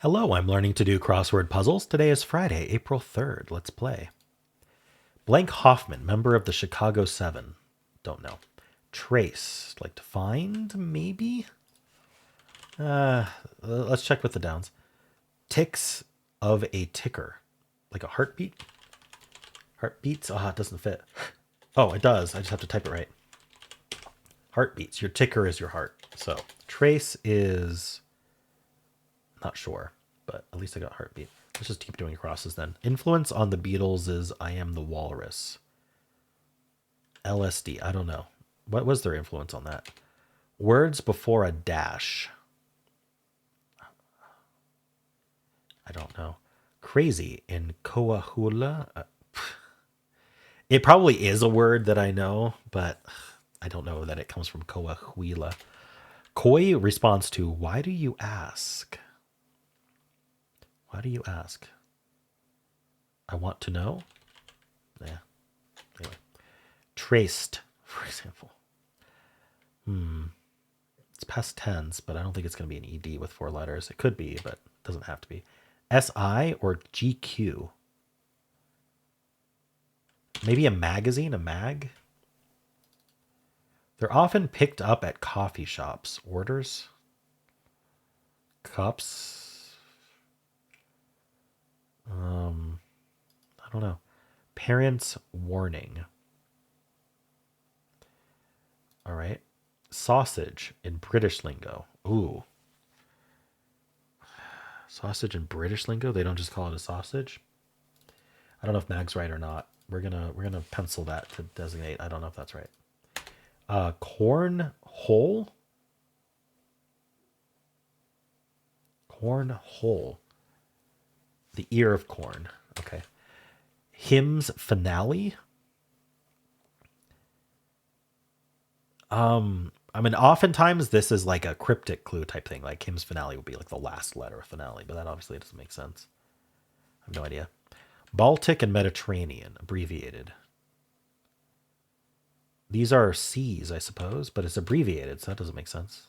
Hello, I'm learning to do crossword puzzles. Today is Friday, April 3rd. Let's play. Blank Hoffman, member of the Chicago 7. Don't know. Trace, like to find, maybe? Let's check with the downs. Ticks of a ticker. Like a heartbeat? Heartbeats? Ah, it doesn't fit. Oh, it does. I just have to type it right. Heartbeats. Your ticker is your heart. So, trace is... not sure, but at least I got heartbeat. Let's just keep doing crosses then. Influence on the Beatles is I Am the Walrus. LSD, I don't know. What was their influence on that? Words before a dash. I don't know. Crazy in Coahuila. It probably is a word that I know, but I don't know that it comes from Coahuila. Koi responds to, why do you ask? Why do you ask? I want to know? Yeah. Anyway. Traced, for example. It's past tense, but I don't think it's going to be an ED with 4 letters. It could be, but it doesn't have to be. SI or GQ? Maybe a magazine, a mag? They're often picked up at coffee shops. Orders? Cups? I don't know. Parents' warning. All right. Sausage in British lingo. Ooh. Sausage in British lingo? They don't just call it a sausage? I don't know if Mag's right or not. We're gonna pencil that to designate. I don't know if that's right. Corn hole? Corn hole. The ear of corn. Okay. Hymns finale? I mean, oftentimes this is like a cryptic clue type thing. Like hymns finale would be like the last letter of finale, but that obviously doesn't make sense. I have no idea. Baltic and Mediterranean, abbreviated. These are C's, I suppose, but it's abbreviated, so that doesn't make sense.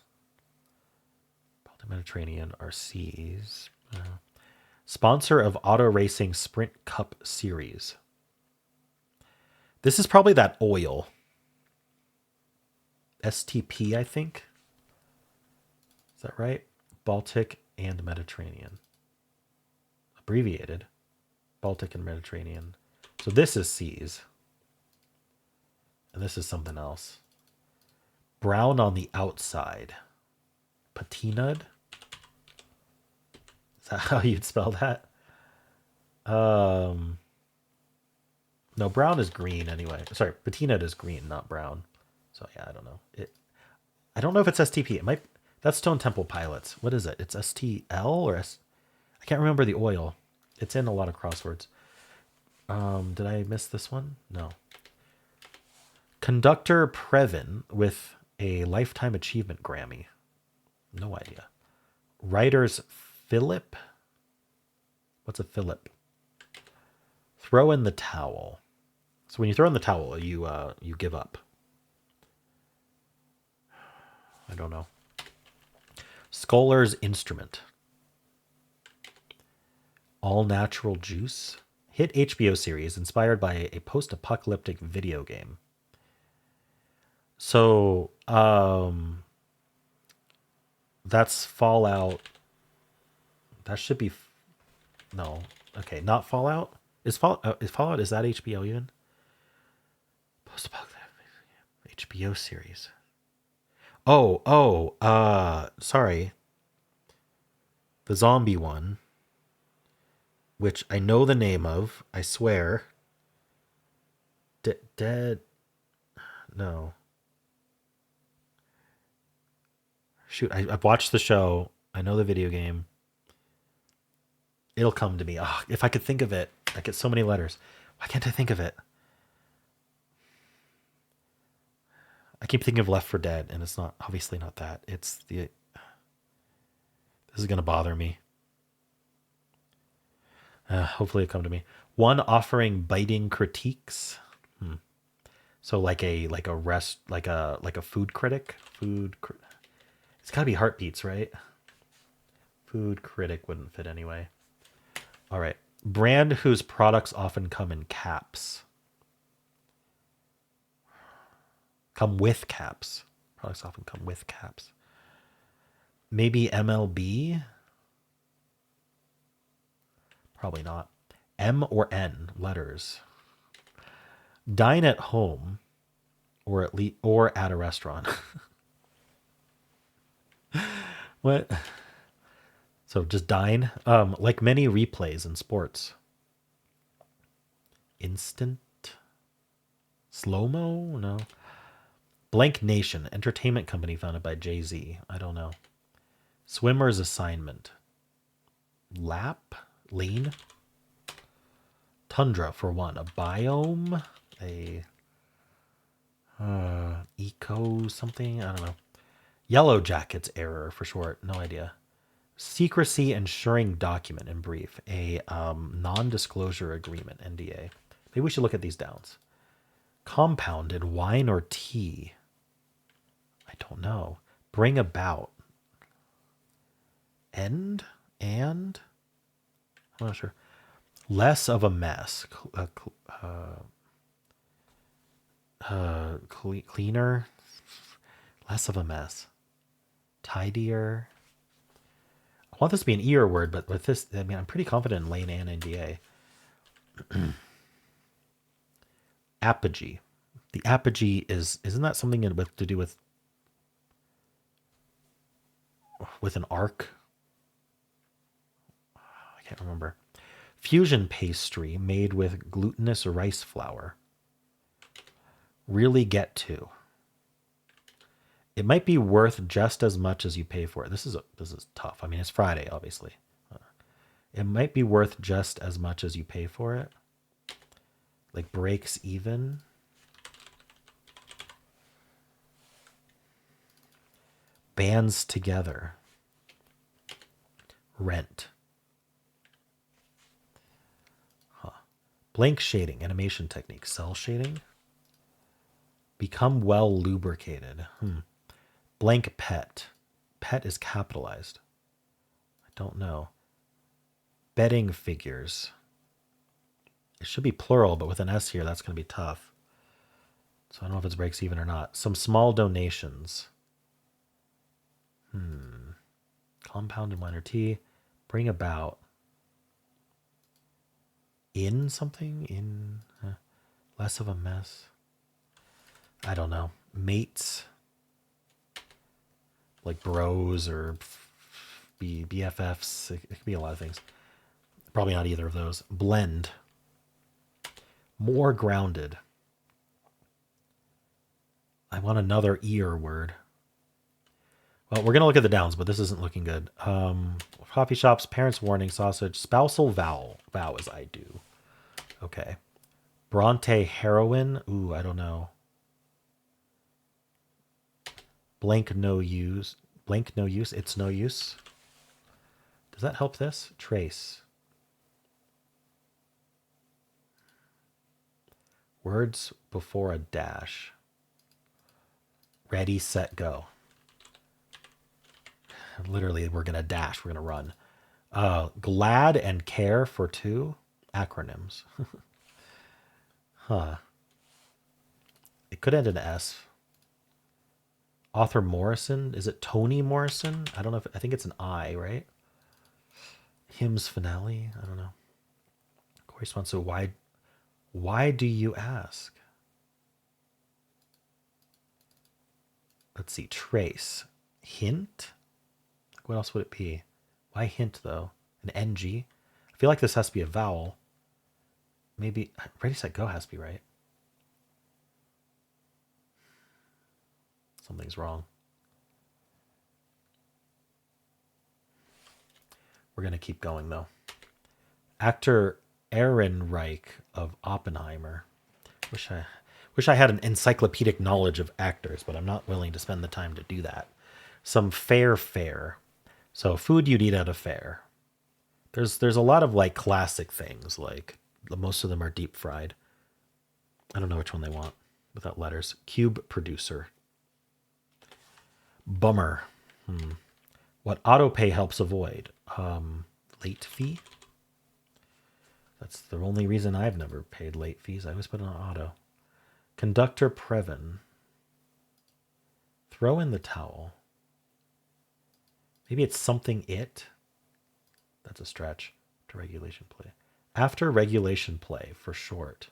Baltic Mediterranean are C's. Sponsor of Auto Racing Sprint Cup Series. This is probably that oil. STP, I think. Is that right? Baltic and Mediterranean. Abbreviated. Baltic and Mediterranean. So this is C's. And this is something else. Brown on the outside. Patinaed? Is that how you'd spell that? No, brown is green anyway. Sorry, patinaed is green, not brown. So yeah, I don't know. I don't know if it's STP. It might. That's Stone Temple Pilots. What is it? It's STL or S. I can't remember the oil. It's in a lot of crosswords. Did I miss this one? No. Conductor Previn with a Lifetime Achievement Grammy. No idea. Writers Philip. What's a Philip? Throw in the towel. So when you throw in the towel, you give up. I don't know. Scholar's Instrument. All Natural Juice. Hit HBO series inspired by a post-apocalyptic video game. So, that's Fallout. That should be... no. Okay, not Fallout. Is Fallout, is that HBO even? Post-apocalyptic HBO series. Sorry. The zombie one, which I know the name of, I swear. Dead. No. Shoot, I've watched the show. I know the video game. It'll come to me. Oh, if I could think of it. I get so many letters. Why can't I think of it? I keep thinking of Left 4 Dead, and it's not, obviously not that. It's the... this is going to bother me. Hopefully it'll come to me. One offering biting critiques. So like a food critic. It's got to be heartbeats, right? Food critic wouldn't fit anyway. All right. Brand whose products often come in caps. Come with caps. Products often come with caps. Maybe MLB? Probably not. M or N letters. Dine at home or at a restaurant. What? So just dine. Like many replays in sports. Instant? Slow-mo? No. Blank Nation, entertainment company founded by Jay-Z. I don't know. Swimmer's assignment. Lap? Lean? Tundra for one. A biome? A eco something? I don't know. Yellow Jackets error for short. No idea. Secrecy ensuring document in brief. A non-disclosure agreement, NDA. Maybe we should look at these downs. Compounded wine or tea? I don't know. Bring about. End? And? I'm not sure. Less of a mess. Cleaner? Less of a mess. Tidier? I want this to be an ear word, but with this, I mean, I'm pretty confident in lane and NDA. Apogee. The apogee isn't that something to do with an arc? I can't remember. Fusion pastry made with glutinous rice flour. Really get to. It might be worth just as much as you pay for it. This is tough. I mean, it's Friday, obviously. It might be worth just as much as you pay for it. Like breaks even. Bands together. Rent. Blank shading, animation technique. Cell shading. Become well lubricated. Blank pet. Pet is capitalized. I don't know. Betting figures. It should be plural, but with an S here, that's going to be tough. So I don't know if it's breaks even or not. Some small donations. Compounded wine or tea. Bring about. In something? In less of a mess. I don't know. Mates. Like bros or BFFs. It could be a lot of things. Probably not either of those. Blend. More grounded. I want another ear word. Well, we're going to look at the downs, but this isn't looking good. Coffee shops, parents' warning, sausage, spousal vow. Vow as I do. Okay. Bronte heroin. Ooh, I don't know. Blank no use. Blank no use. It's no use. Does that help this? Trace. Words before a dash. Ready, set, go. Literally, we're going to dash. We're going to run. Glad and care for two. Acronyms. Huh. It could end in S. Author Morrison. Is it Toni Morrison? I don't know. I think it's an I, right? Hymns finale. I don't know. Corresponds to why do you ask? Let's see. Trace. Hint? What else would it be? Why hint, though? An NG? I feel like this has to be a vowel. Maybe ready, set, go has to be right. Something's wrong. We're going to keep going, though. Actor Ehrenreich of Oppenheimer. Wish I had an encyclopedic knowledge of actors, but I'm not willing to spend the time to do that. Some fare. So food you'd eat at a fair. There's a lot of like classic things, like most of them are deep fried. I don't know which one they want without letters. Cube producer. Bummer. What autopay helps avoid? Late fee. That's the only reason I've never paid late fees. I always put it on auto. Conductor Previn. Throw in the towel. Maybe it's something it. That's a stretch. To regulation play. After regulation play for short.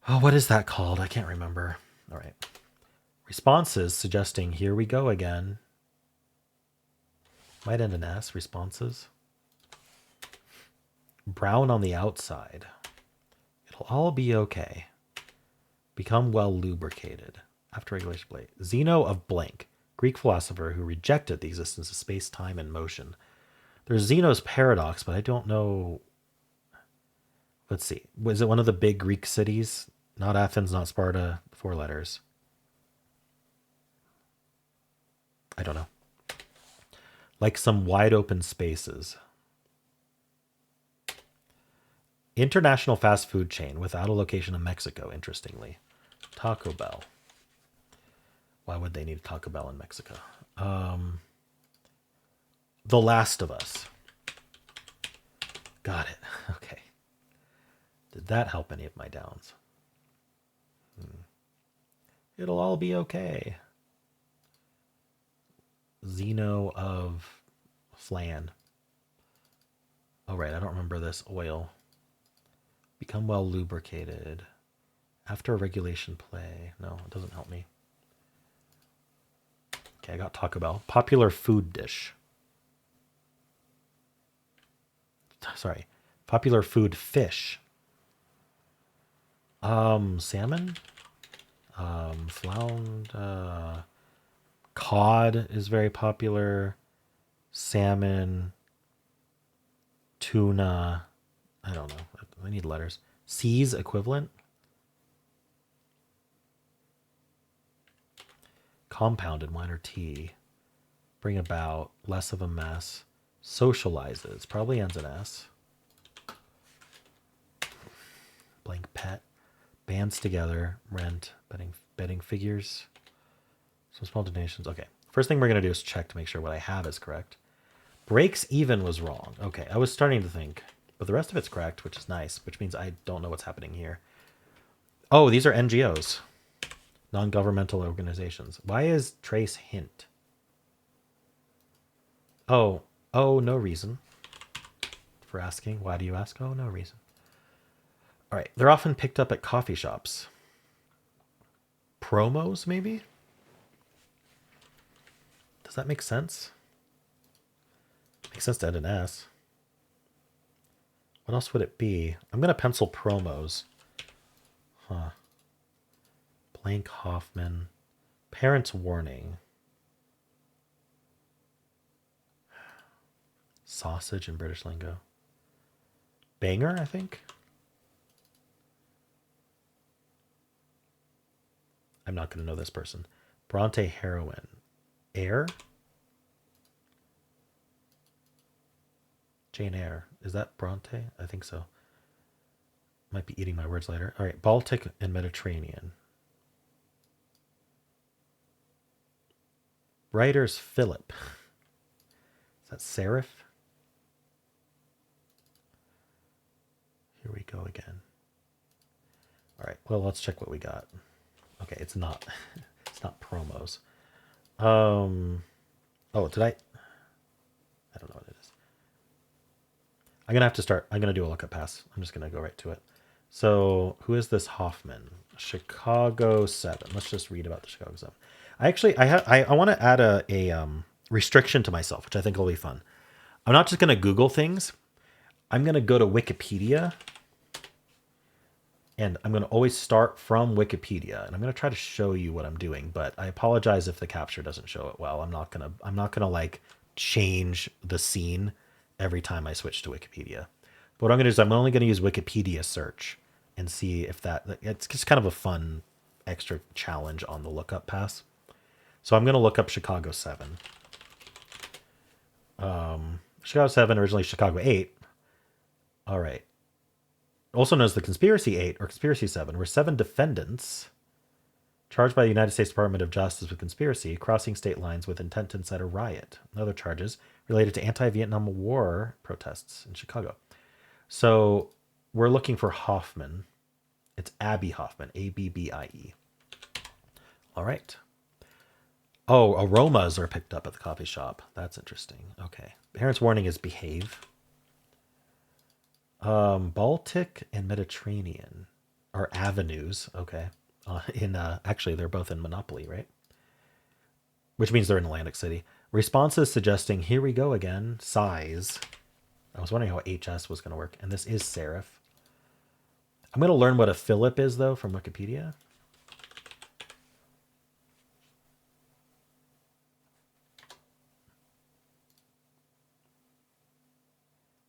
Oh, what is that called? I can't remember. All right. Responses suggesting here we go again. Might end in S. Responses. Brown on the outside. It'll all be okay. Become well lubricated. After regulation play. Zeno of blank. Greek philosopher who rejected the existence of space, time, and motion. There's Zeno's paradox, but I don't know. Let's see. Was it one of the big Greek cities? Not Athens, not Sparta. 4 letters. I don't know. Like some wide open spaces. International fast food chain without a location in Mexico, interestingly. Taco Bell. Why would they need Taco Bell in Mexico? The Last of Us. Got it. Okay. Did that help any of my downs? It'll all be okay. Zeno of Flan. Oh, right. I don't remember this. Oil. Become well lubricated. After a regulation play. No, it doesn't help me. Okay, I got Taco Bell. Popular food dish. Sorry. Popular food fish. Salmon? Flound. Cod is very popular. Salmon. Tuna. I don't know. I need letters. C's equivalent. Compounded minor T. Bring about. Less of a mess. Socializes. Probably ends in S. Blank pet. Bands together. Rent. Betting figures. Some small donations. Okay. First thing we're going to do is check to make sure what I have is correct. Breaks even was wrong. Okay. I was starting to think. But the rest of it's correct, which is nice. Which means I don't know what's happening here. Oh, these are NGOs. Non-governmental organizations. Why is trace hint? Oh, no reason for asking. Why do you ask? Oh, no reason. All right. They're often picked up at coffee shops. Promos, maybe? Does that make sense? Makes sense to end in S. What else would it be? I'm going to pencil promos. Huh. Blank Hoffman. Parents warning. Sausage in British lingo. Banger, I think. I'm not going to know this person. Bronte heroine. Eyre? Jane Eyre. Is that Bronte? I think so. Might be eating my words later. All right. Baltic and Mediterranean. Writer's Philip. Is that Serif? Here we go again. All right. Well, let's check what we got. Okay, it's not. It's not promos. Oh, did I don't know what it is. I'm gonna have to start. I'm gonna do a lookup pass. I'm just gonna go right to it. So, who is this Hoffman? Chicago 7. Let's just read about the Chicago 7. I want to add a restriction to myself, which I think will be fun. I'm not just gonna Google things. I'm gonna go to Wikipedia. And I'm going to always start from Wikipedia, and I'm going to try to show you what I'm doing, but I apologize if the capture doesn't show it well. I'm not going to like change the scene every time I switch to Wikipedia. But what I'm going to do is I'm only going to use Wikipedia search and see if it's just kind of a fun extra challenge on the lookup pass. So I'm going to look up Chicago 7. Chicago 7, originally Chicago 8. All right. Also known as the Conspiracy 8 or Conspiracy 7, were 7 defendants Charged by the United States Department of Justice with conspiracy, crossing state lines with intent to incite a riot. Other charges related to anti-Vietnam War protests in Chicago. So we're looking for Hoffman. It's Abby Hoffman, Abbie. All right. Oh, aromas are picked up at the coffee shop. That's interesting. Okay. Parents' warning is behave. Baltic and Mediterranean are avenues. Okay. Actually, they're both in Monopoly, right? Which means they're in Atlantic City. Responses suggesting here we go again. Size. I was wondering how HS was going to work, and this is serif. I'm going to learn what a Philip is though from Wikipedia.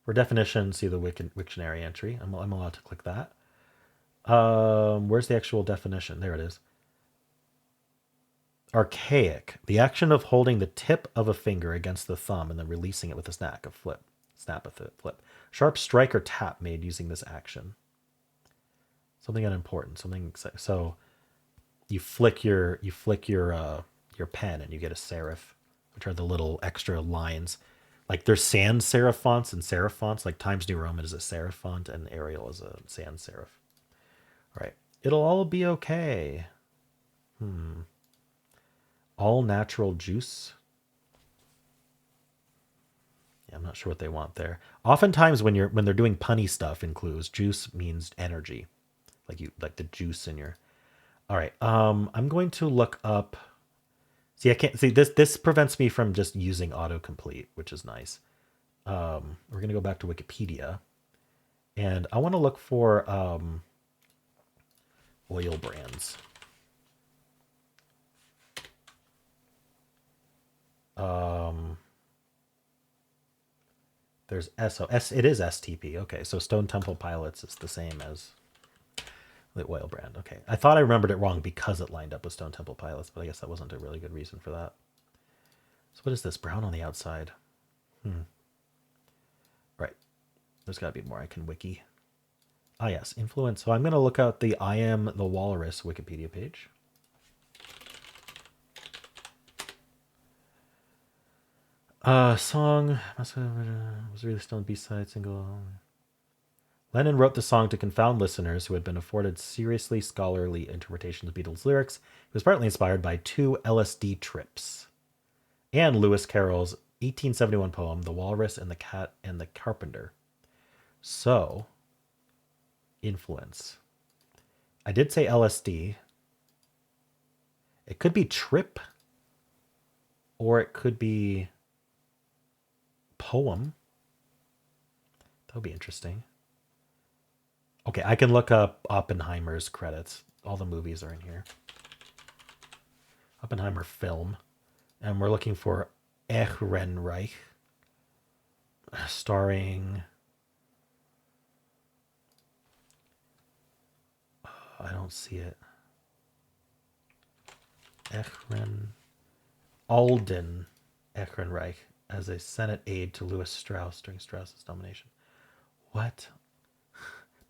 For definition, see the Wiktionary entry. I'm allowed to click that. Where's the actual definition? There it is. Archaic. The action of holding the tip of a finger against the thumb and then releasing it with a snap, flip. Sharp strike or tap made using this action. Something unimportant. Something so. You flick your pen and you get a serif, which are the little extra lines. Like there's sans serif fonts and serif fonts. Like Times New Roman is a serif font and Arial is a sans serif. All right. It'll all be okay. All natural juice. Yeah, I'm not sure what they want there. Oftentimes when they're doing punny stuff in clues, juice means energy. Like the juice in your. All right. I'm going to look up. See, I can't see this prevents me from just using autocomplete, which is nice. We're going to go back to Wikipedia and I want to look for oil brands. There's SOS. It is STP. Okay, so Stone Temple Pilots is the same as the oil brand. Okay, I thought I remembered it wrong because it lined up with Stone Temple Pilots, but I guess that wasn't a really good reason for that. So what is this? Brown on the outside. Right. There's got to be more I can wiki. Ah, yes, influence. So I'm going to look out the I Am the Walrus Wikipedia page. Song was released on B-side single. Lennon wrote the song to confound listeners who had been afforded seriously scholarly interpretations of Beatles lyrics. It was partly inspired by 2 LSD trips and Lewis Carroll's 1871 poem, The Walrus and the Cat and the Carpenter. So, influence. I did say LSD. It could be trip, or it could be poem. That would be interesting. Okay, I can look up Oppenheimer's credits. All the movies are in here. Oppenheimer film. And we're looking for Ehrenreich, starring... I don't see it. Alden Ehrenreich as a Senate aide to Louis Strauss during Strauss's nomination. What?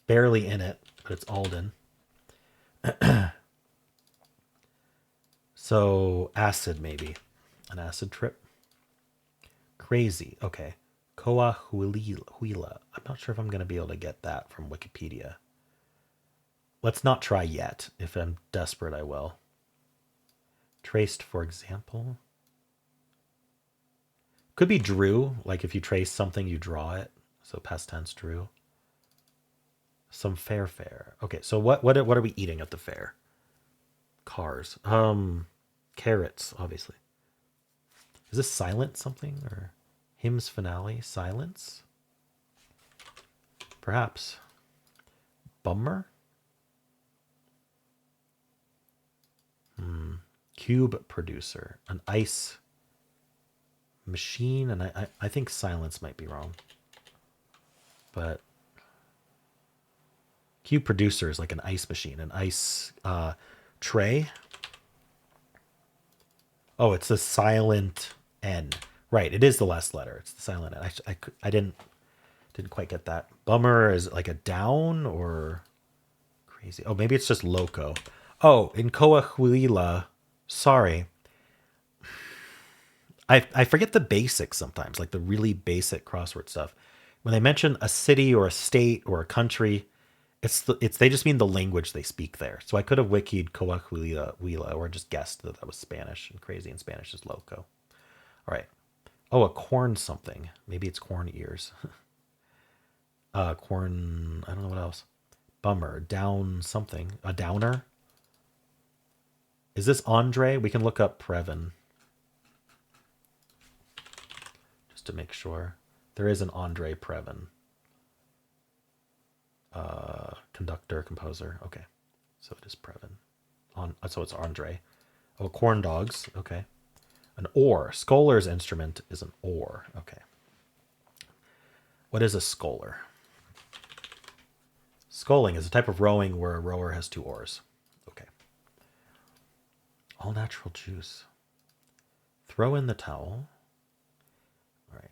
Barely in it, but it's Alden. So acid, maybe. An acid trip. Crazy. Okay. Coahuila. I'm not sure if I'm going to be able to get that from Wikipedia. Let's not try yet. If I'm desperate, I will. Traced, for example. Could be drew. Like if you trace something, you draw it. So past tense drew. Some fair. Okay, so what are we eating at the fair? Cars. Carrots, obviously. Is this silent something or hymns finale? Silence? Perhaps. Bummer? Cube producer. An ice machine. And I think silence might be wrong. But cube producer is like an ice machine. An ice tray. Oh, it's a silent N. Right, it is the last letter. It's the silent N. I didn't quite get that. Bummer is like a down or crazy. Oh, maybe it's just loco. Oh, in Coahuila, sorry. I forget the basics sometimes, like the really basic crossword stuff. When they mention a city or a state or a country, it's they just mean the language they speak there. So I could have wikied Coahuila or just guessed that that was Spanish, and crazy in Spanish is loco. All right. Oh, a corn something. Maybe it's corn ears. Corn. I don't know what else. Bummer. Down something. A downer. Is this Andre? We can look up Previn just to make sure. There is an Andre Previn. Conductor, composer. Okay. So it is Previn. So it's Andre. Oh, corn dogs. Okay. An oar. Scholar's instrument is an oar. Okay. What is a scholar? Sculling is a type of rowing where a rower has two oars. Okay. All natural juice. Throw in the towel. All right.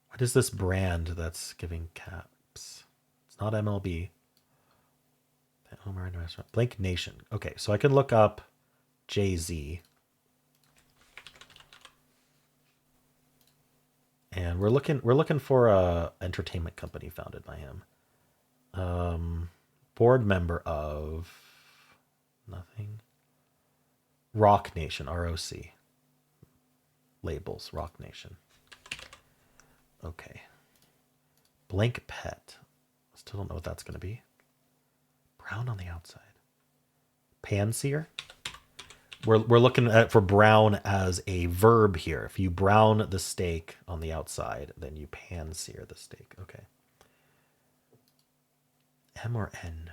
What is this brand that's giving caps? It's not MLB. Blank Nation. Okay, so I can look up Jay-Z. And we're looking for a entertainment company founded by him. Board member of nothing. Rock Nation, ROC. Labels, Rock Nation. Okay. Blank Pet. Still don't know what that's going to be. Brown on the outside. Pan-sear? We're looking at for brown as a verb here. If you brown the steak on the outside, then you pan-sear the steak. Okay. M or N?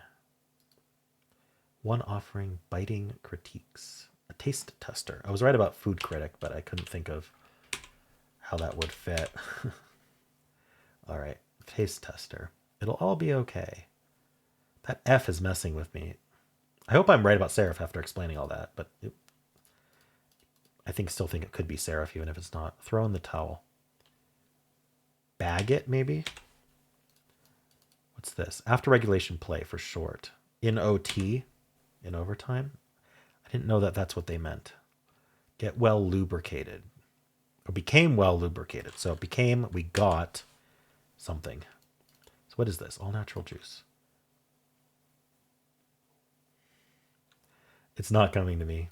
One offering biting critiques. A taste tester. I was right about food critic, but I couldn't think of how that would fit. All right. Taste tester. It'll all be okay. That F is messing with me. I hope I'm right about serif after explaining all that, but I still think it could be serif even if it's not. Throw in the towel. Bag it, maybe? What's this? After regulation play for short. In OT, in overtime? I didn't know that that's what they meant. Get well lubricated. Or became well lubricated. So became, we got something. So what is this? All natural juice. It's not coming to me.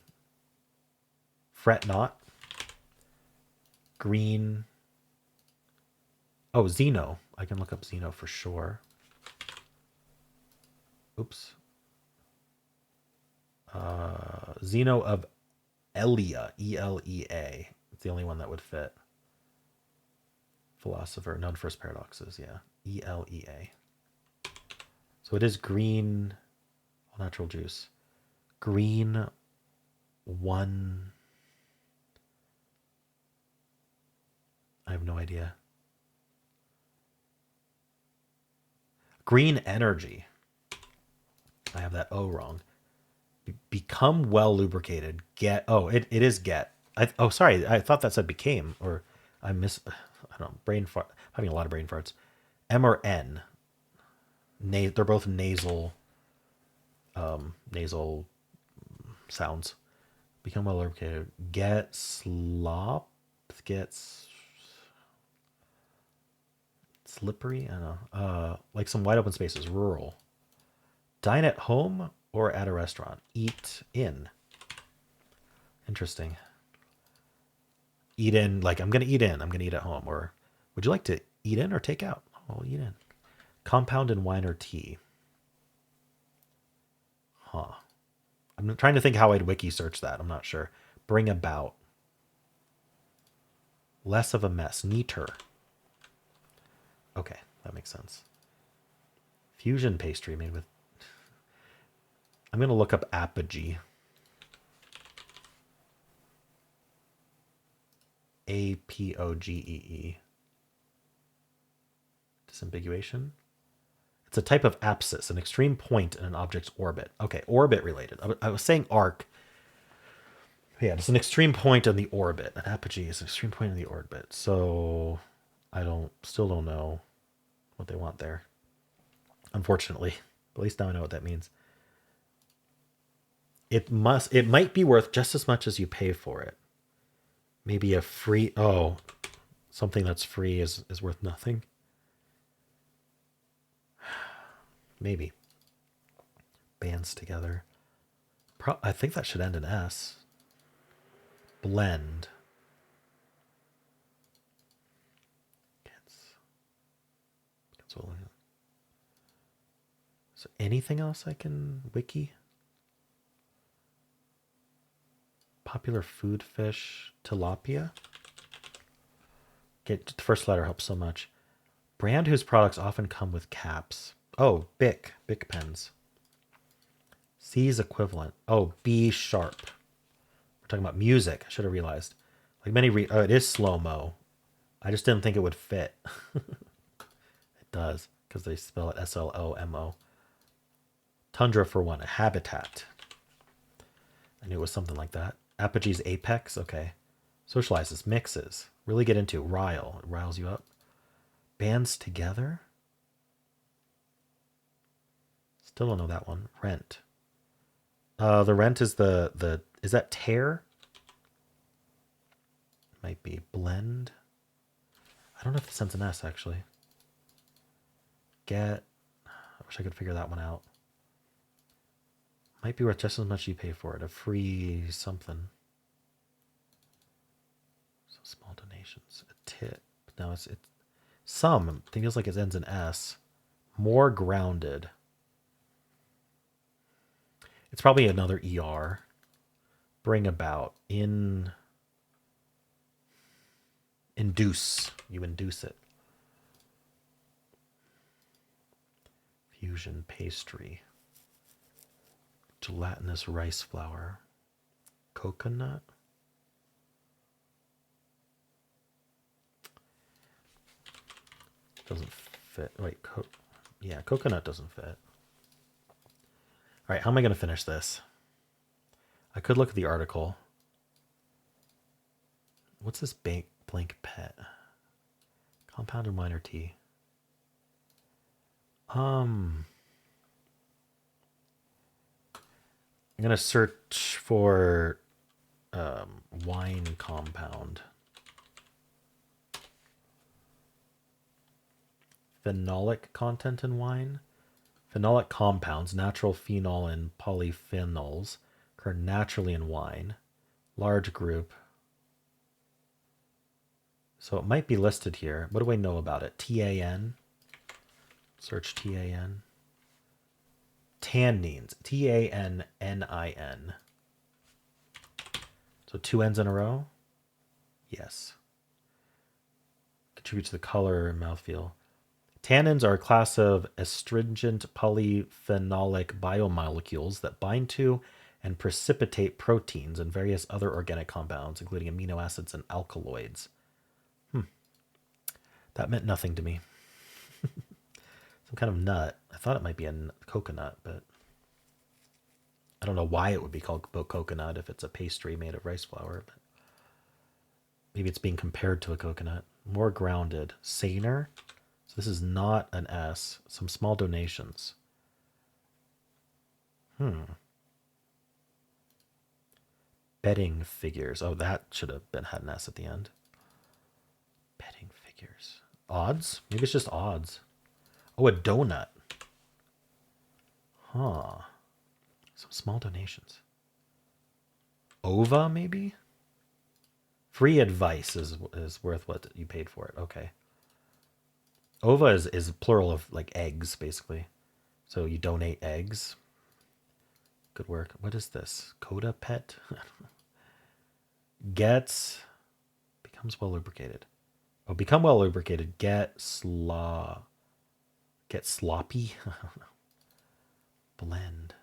Fret not. Green. Oh, Xeno. I can look up Xeno for sure. Oops. Xeno of Elea. E-L-E-A. It's the only one that would fit. Philosopher. None first paradoxes. Yeah. E-L-E-A. So it is green. All natural juice. Green one. I have no idea. Green energy. I have that O wrong. Become well lubricated. Get. Oh, it is get. Sorry. I thought that said became. Or I don't know. Brain fart. I'm having a lot of brain farts. M or N. They're both nasal. Nasal sounds. Become well lubricated. Get slop. Gets slippery. I don't know. Like some wide open spaces. Rural. Dine at home or at a restaurant. Eat in. Interesting. Eat in. Like I'm gonna eat in. I'm gonna eat at home. Or would you like to eat in or take out? I'll eat in. Compound in wine or tea. Huh. I'm trying to think how I'd wiki search that. I'm not sure. Bring about. Less of a mess. Neater. Okay, that makes sense. Fusion pastry made with... I'm going to look up apogee. A-P-O-G-E-E. Disambiguation. It's a type of apsis, an extreme point in an object's orbit. Okay, orbit related. I was saying arc. Yeah, it's an extreme point in the orbit. An apogee is an extreme point in the orbit. So I still don't know what they want there. Unfortunately. But at least now I know what that means. It might be worth just as much as you pay for it. Maybe a free, oh, something that's free is worth nothing. Maybe. Bands together. I think that should end in S. Blend. So anything else I can wiki? Popular food fish, tilapia. Get the first letter helps so much. Brand whose products often come with caps. Oh, Bic pens. C's equivalent. Oh, B sharp. We're talking about music. I should have realized. Like many, oh, it is slow-mo. I just didn't think it would fit. It does, because they spell it SLOMO. Tundra for one, a habitat. I knew it was something like that. Apogee's apex, okay. Socializes, mixes. Really get into. Rile, it riles you up. Bands together? Still don't know that one. Rent. The rent is is that tear? Might be blend. I don't know if this ends in S actually. Get. I wish I could figure that one out. Might be worth just as much as you pay for it. A free something. Some small donations. A tip. No, it's some. It feels like it ends in S. More grounded. It's probably another ER. Bring about. Induce. You induce it. Fusion pastry. Gelatinous rice flour. Coconut. Doesn't fit. Wait, yeah, coconut doesn't fit. All right, how am I going to finish this? I could look at the article. What's this blank pet? Compounded minor tea. I'm going to search for wine compound. Phenolic content in wine. Phenolic compounds, natural phenol and polyphenols, occur naturally in wine. Large group. So it might be listed here. What do I know about it? TAN. Search TAN. Tannins. TANNIN. So 2 N's in a row? Yes. Contribute to the color and mouthfeel. Tannins are a class of astringent polyphenolic biomolecules that bind to and precipitate proteins and various other organic compounds, including amino acids and alkaloids. That meant nothing to me. Some kind of nut. I thought it might be a coconut, but I don't know why it would be called coconut if it's a pastry made of rice flour. But maybe it's being compared to a coconut. More grounded. Saner. So this is not an S. Some small donations. Betting figures. Oh, that should have had an S at the end. Betting figures. Odds? Maybe it's just odds. Oh, a donut. Huh. Some small donations. Ova, maybe? Free advice is worth what you paid for it. Okay. Ova is plural of like eggs, basically. So you donate eggs. Good work. What is this? Coda pet? Becomes well lubricated. Oh, become well lubricated. Get sloppy. Blend.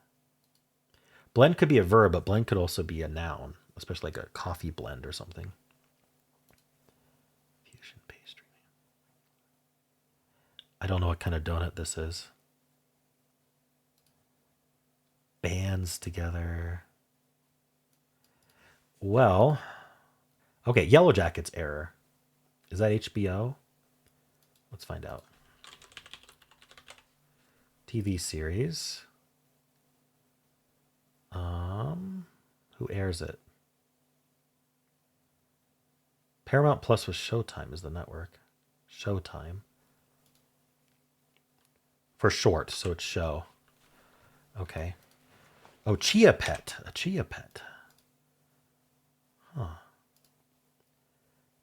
Blend could be a verb, but blend could also be a noun, especially like a coffee blend or something. Fusion pastry. I don't know what kind of donut this is. Bands together. Well, okay, Yellow Jackets error. Is that HBO? Let's find out. TV series. Who airs it? Paramount Plus with Showtime is the network. Showtime. For short, so it's show. Okay. Oh, Chia Pet. A Chia Pet. Huh.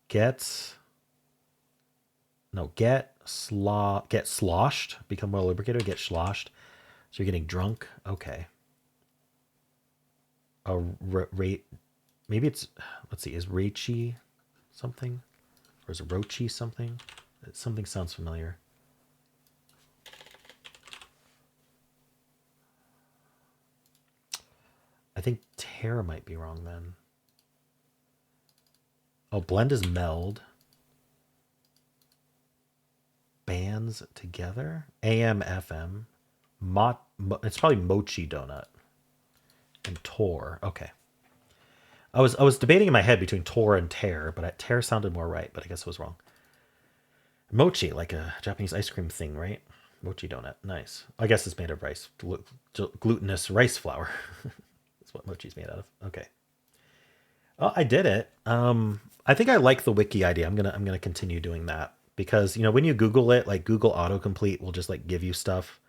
Get sloshed. Become more lubricated. Get sloshed. So you're getting drunk. Okay. Rate. Maybe it's. Let's see. Is Reichi something, or is it Rochi something? Something sounds familiar. I think tear might be wrong then. Oh, blend is meld. Bands together. AM, FM. It's probably mochi donut. And tor. Okay. I was debating in my head between tor and tear, but tear sounded more right, but I guess I was wrong. Mochi, like a Japanese ice cream thing, right? Mochi donut. Nice. I guess it's made of rice. Glutinous rice flour. That's what mochi's made out of. Okay. Oh, I did it. I think I like the wiki idea. I'm gonna continue doing that because when you Google it, like Google autocomplete will just like give you stuff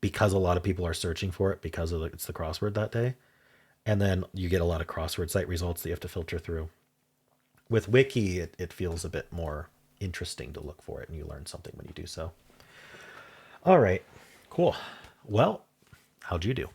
because a lot of people are searching for it because it's the crossword that day, and then you get a lot of crossword site results that you have to filter through. With wiki, it feels a bit more interesting to look for it, and you learn something when you do so. All right, cool. Well, how'd you do?